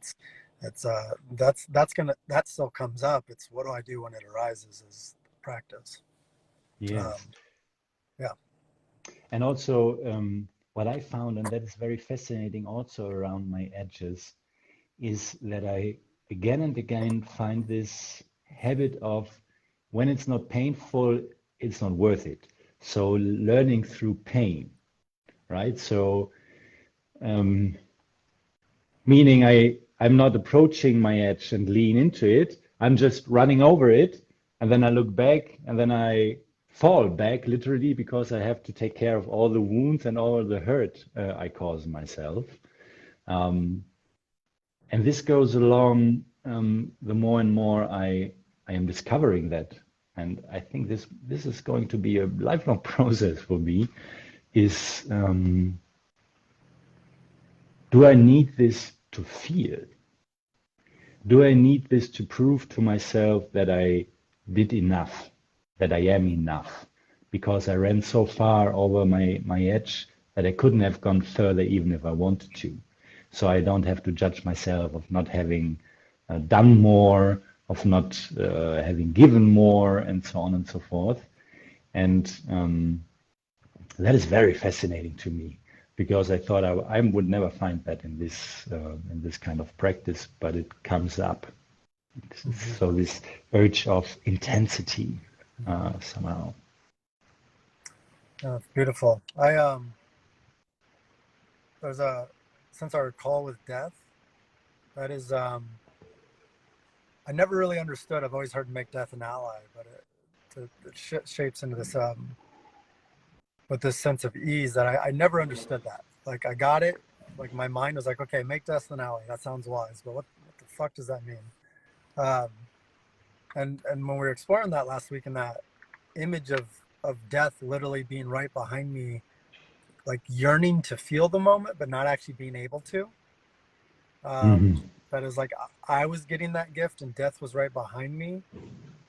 That still comes up. It's what do I do when it arises, is practice. Yes. Yeah. And also, what I found, and that is very fascinating also around my edges, is that I again and again find this habit of, when it's not painful, it's not worth it. So learning through pain, right? So meaning I'm not approaching my edge and lean into it. I'm just running over it, and then I look back, and then I fall back literally, because I have to take care of all the wounds and all the hurt I cause myself. And this goes along, the more and more I am discovering that. And I think this is going to be a lifelong process for me, is do I need this to feel? Do I need this to prove to myself that I did enough, that I am enough? Because I ran so far over my edge that I couldn't have gone further even if I wanted to. So I don't have to judge myself of not having done more, of not having given more, and so on and so forth. And that is very fascinating to me, because I thought I would never find that in this kind of practice, but it comes up. So this urge of intensity somehow. Oh, it's beautiful. There's since our call with death, that is, I never really understood. I've always heard make death an ally, but it shapes into this, with this sense of ease that I never understood that. Like, I got it, like my mind was like, okay, make death an ally. That sounds wise, but what the fuck does that mean? Um, and when we were exploring that last week, and that image of death literally being right behind me, like yearning to feel the moment, but not actually being able to. That is like I was getting that gift, and death was right behind me.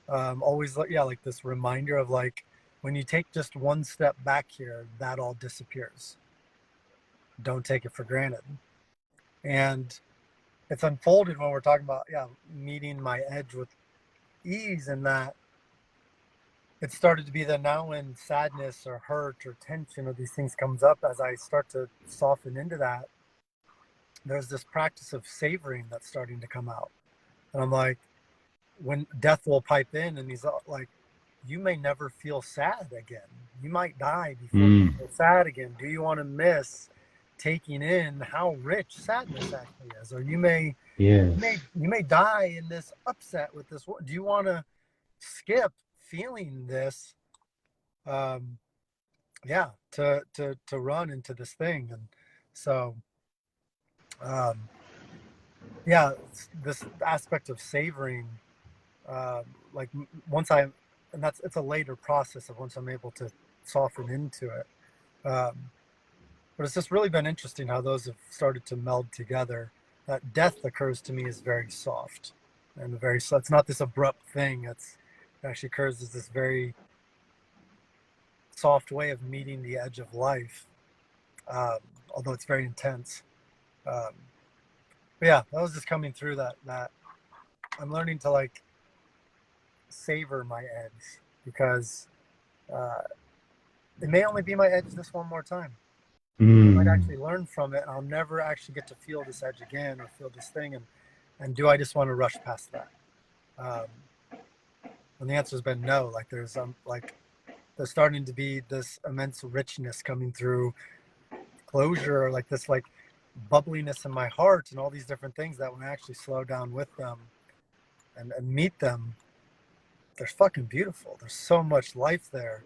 Always, like this reminder of like, when you take just one step back here, that all disappears. Don't take it for granted. And it's unfolded when we're talking about, meeting my edge with ease, and that it started to be that now when sadness or hurt or tension or these things comes up, as I start to soften into that, there's this practice of savoring that's starting to come out. And I'm like, when death will pipe in and he's like, you may never feel sad again. You might die before you feel sad again. Do you want to miss taking in how rich sadness actually is? Or you may die in this upset with this. Do you want to skip feeling this? To run into this thing. And so, this aspect of savoring, like once it's a later process of once I'm able to soften into it. But it's just really been interesting how those have started to meld together. That death occurs to me is very soft and it's not this abrupt thing. It actually occurs as this very soft way of meeting the edge of life, although it's very intense. But that was just coming through that I'm learning to like savor my edge, because it may only be my edge this one more time. I might actually learn from it, and I'll never actually get to feel this edge again or feel this thing. And do I just want to rush past that? And the answer has been no. Like there's starting to be this immense richness coming through, closure, or like this like bubbliness in my heart, and all these different things that when I actually slow down with them and meet them, they're fucking beautiful. There's so much life there.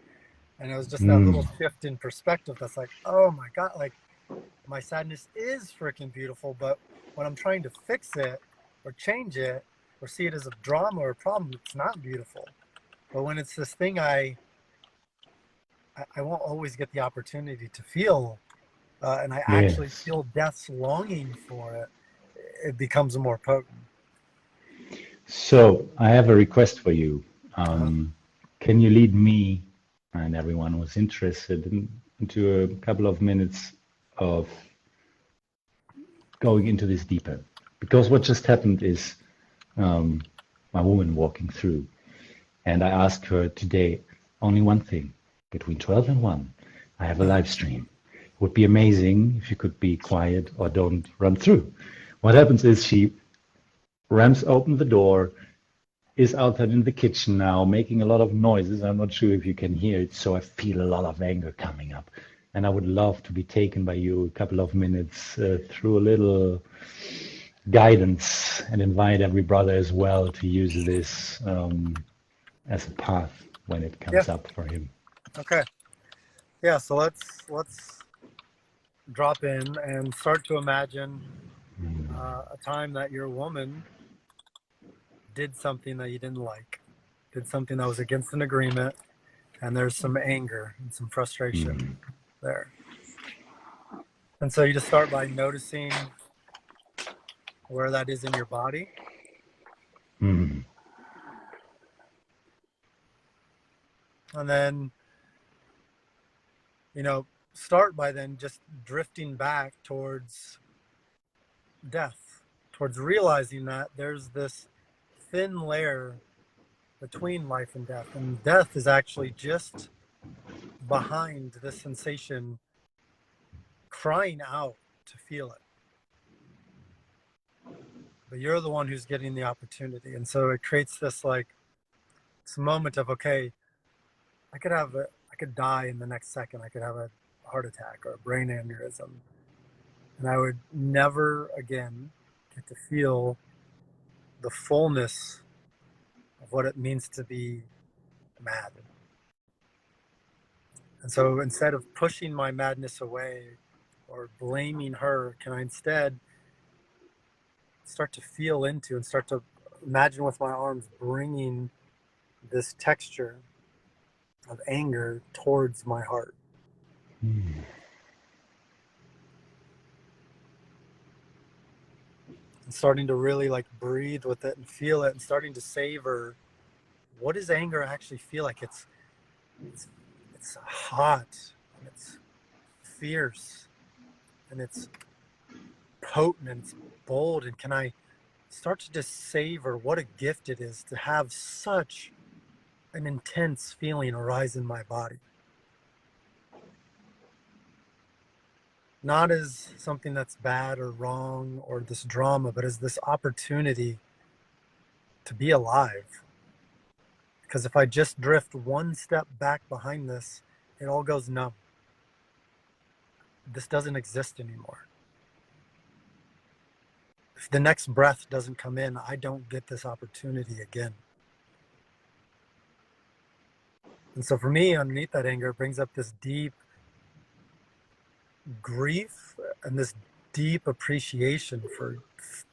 And it was just that little shift in perspective that's like, oh my God, like my sadness is freaking beautiful, but when I'm trying to fix it or change it or see it as a drama or a problem, it's not beautiful. But when it's this thing I won't always get the opportunity to feel, and I actually feel death's longing for it, it becomes more potent. So I have a request for you. Can you lead me and everyone who's interested into a couple of minutes of going into this deeper? Because what just happened is my woman walking through, and I asked her today only one thing. Between 12 and 1, I have a live stream. It would be amazing if you could be quiet or don't run through. What happens is she ramps open the door, is outside in the kitchen now, making a lot of noises. I'm not sure if you can hear it, so I feel a lot of anger coming up. And I would love to be taken by you a couple of minutes through a little guidance, and invite every brother as well to use this as a path when it comes up for him. Okay. Yeah, so let's drop in and start to imagine a time that your woman did something that you didn't like, did something that was against an agreement, and there's some anger and some frustration there. And so you just start by noticing where that is in your body. And then, start by then just drifting back towards death, towards realizing that there's this thin layer between life and death. And death is actually just behind this sensation, crying out to feel it. But you're the one who's getting the opportunity. And so it creates this moment of, okay, I could die in the next second. I could have a heart attack or a brain aneurysm. And I would never again get to feel the fullness of what it means to be mad. And so instead of pushing my madness away or blaming her, can I instead start to feel into and start to imagine with my arms bringing this texture of anger towards my heart? Mm. And starting to really like breathe with it and feel it, and starting to savor, what does anger actually feel like? It's hot, and it's fierce, and it's potent, and it's bold. And can I start to just savor what a gift it is to have such an intense feeling arise in my body? Not as something that's bad or wrong or this drama, but as this opportunity to be alive. Because if I just drift one step back behind this, it all goes numb. This doesn't exist anymore. If the next breath doesn't come in, I don't get this opportunity again. And so for me, underneath that anger, it brings up this deep grief and this deep appreciation for,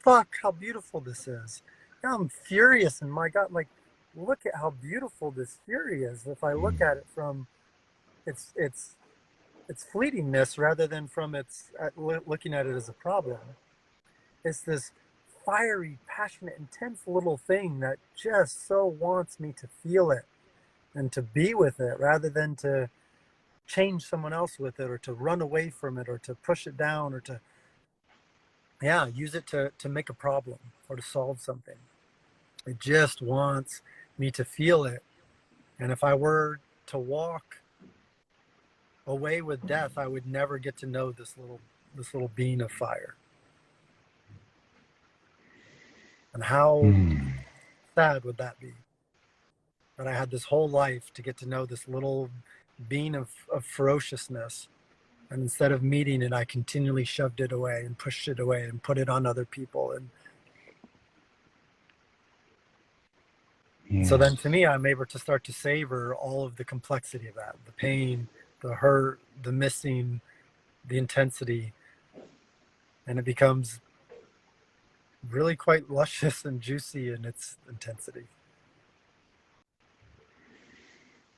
fuck, how beautiful this is. Yeah, I'm furious, and my God, like, look at how beautiful this fury is. If I look at it from its fleetingness rather than from looking at it as a problem, it's this fiery, passionate, intense little thing that just so wants me to feel it and to be with it rather than to change someone else with it, or to run away from it, or to push it down, or to use it to make a problem or to solve something. It just wants me to feel it. And if I were to walk away with death, I would never get to know this little being of fire. And how sad would that be? That I had this whole life to get to know this little being of ferociousness, and instead of meeting it, I continually shoved it away and pushed it away and put it on other people. And so then to me, I'm able to start to savor all of the complexity of that, the pain, the hurt, the missing, the intensity, and it becomes really quite luscious and juicy in its intensity.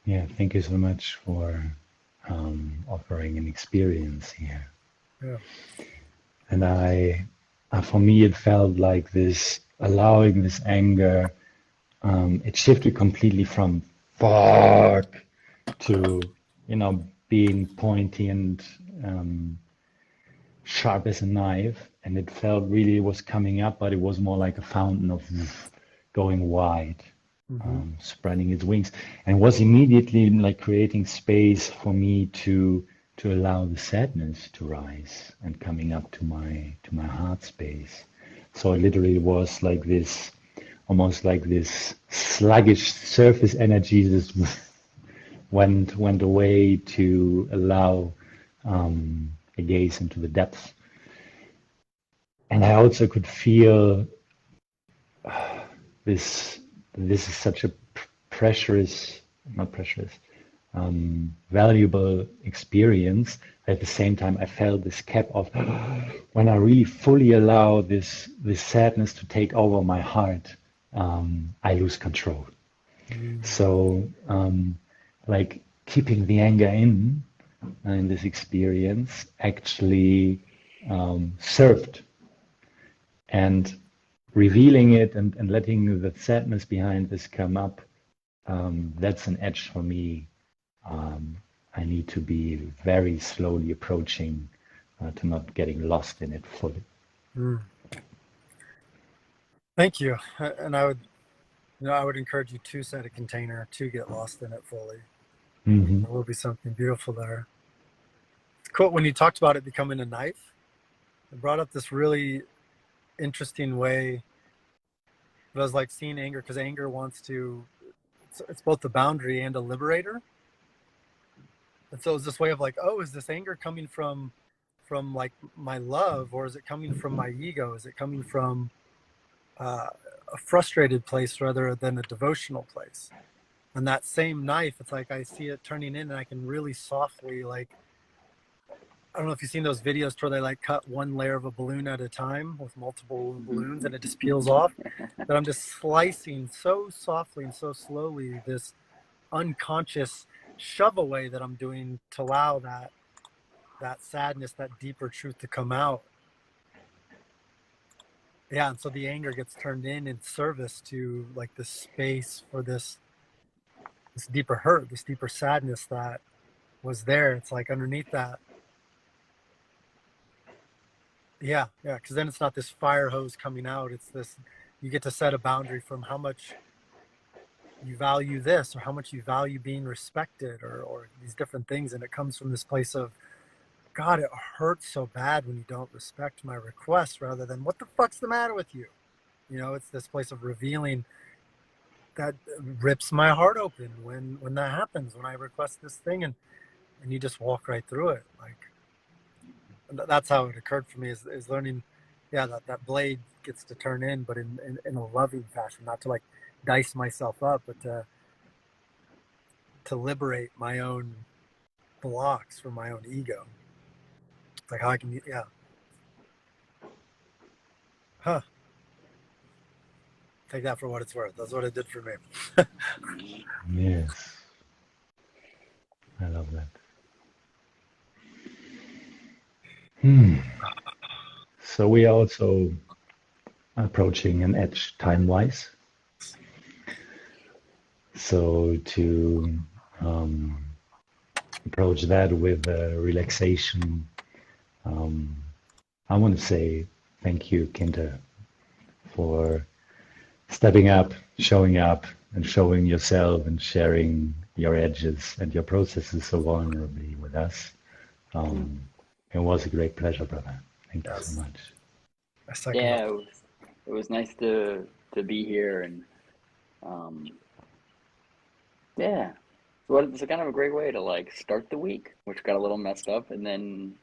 Yeah, thank you so much for offering an experience here. Yeah. And for me, it felt like this, allowing this anger, it shifted completely from fuck to, being pointy and sharp as a knife. And it felt really it was coming up, but it was more like a fountain of going wide. Spreading its wings, and was immediately like creating space for me to allow the sadness to rise and coming up to my heart space. So it literally was like this, almost like this sluggish surface energy just went away to allow a gaze into the depths. And I also could feel this is such a valuable experience. At the same time, I felt this cap of when I really fully allow this sadness to take over my heart, I lose control. So like keeping the anger in this experience actually served, and revealing it and letting the sadness behind this come up, that's an edge for me. I need to be very slowly approaching to not getting lost in it fully. Thank you. And I would encourage you to set a container to get lost in it fully. There will be something beautiful there. It's cool when you talked about it becoming a knife. It brought up this really interesting way. But I was like seeing anger, because anger wants to, it's both a boundary and a liberator. And so it's this way of like, oh, is this anger coming from like my love, or is it coming from my ego? Is it coming from a frustrated place rather than a devotional place? And that same knife, it's like I see it turning in, and I can really softly like I don't know if you've seen those videos where they like cut one layer of a balloon at a time with multiple balloons and it just peels off. That I'm just slicing so softly and so slowly this unconscious shove away that I'm doing to allow that sadness, that deeper truth to come out. Yeah, and so the anger gets turned in service to like this space for this deeper hurt, this deeper sadness that was there. It's like underneath that. Yeah, because then it's not this fire hose coming out. It's this, you get to set a boundary from how much you value this or how much you value being respected or these different things. And it comes from this place of, God, it hurts so bad when you don't respect my request, rather than what the fuck's the matter with you? You know, it's this place of revealing that rips my heart open when that happens, when I request this thing and you just walk right through it. Like, that's how it occurred for me is learning, that blade gets to turn in, but in a loving fashion, not to like dice myself up, but to liberate my own blocks from my own ego. Like how I can, take that for what it's worth. That's what it did for me. Yes, I love that. So we are also approaching an edge time-wise. So to approach that with relaxation, I want to say thank you, Kinta, for stepping up, showing yourself and sharing your edges and your processes so vulnerably with us. It was a great pleasure, brother. Thank you so much. Yeah, it was nice to be here, and so it's kind of a great way to like start the week, which got a little messed up, and then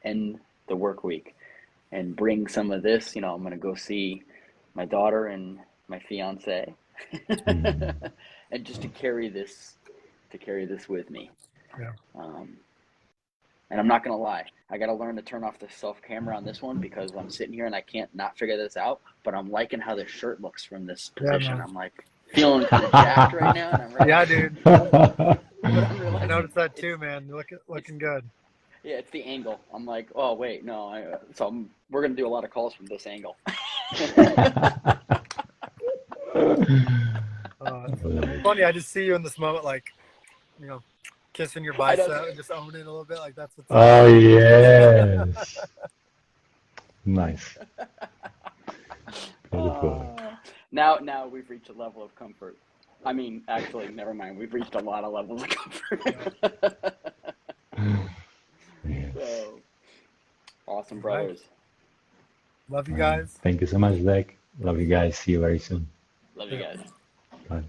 end the work week and bring some of this. You know, I'm gonna go see my daughter and my fiance, and just to carry this with me. Yeah. And I'm not gonna lie, I gotta learn to turn off the self camera on this one because I'm sitting here and I can't not figure this out. But I'm liking how this shirt looks from this position. I'm like feeling kind of jacked right now, and I'm ready. Yeah, dude. But I'm realizing I noticed that too, man. You're looking good. Yeah, it's the angle. I'm like, oh wait, no. We're gonna do a lot of calls from this angle. Funny, I just see you in this moment, like, you know, kissing your bicep and just owning it a little bit, like that's what's. Oh yes, nice. Beautiful. Now we've reached a level of comfort. I mean, actually, never mind. We've reached a lot of levels of comfort. Yes. So, awesome, brothers. Love you guys. Thank you so much, Zac. Love you guys. See you very soon. Love you guys. Bye.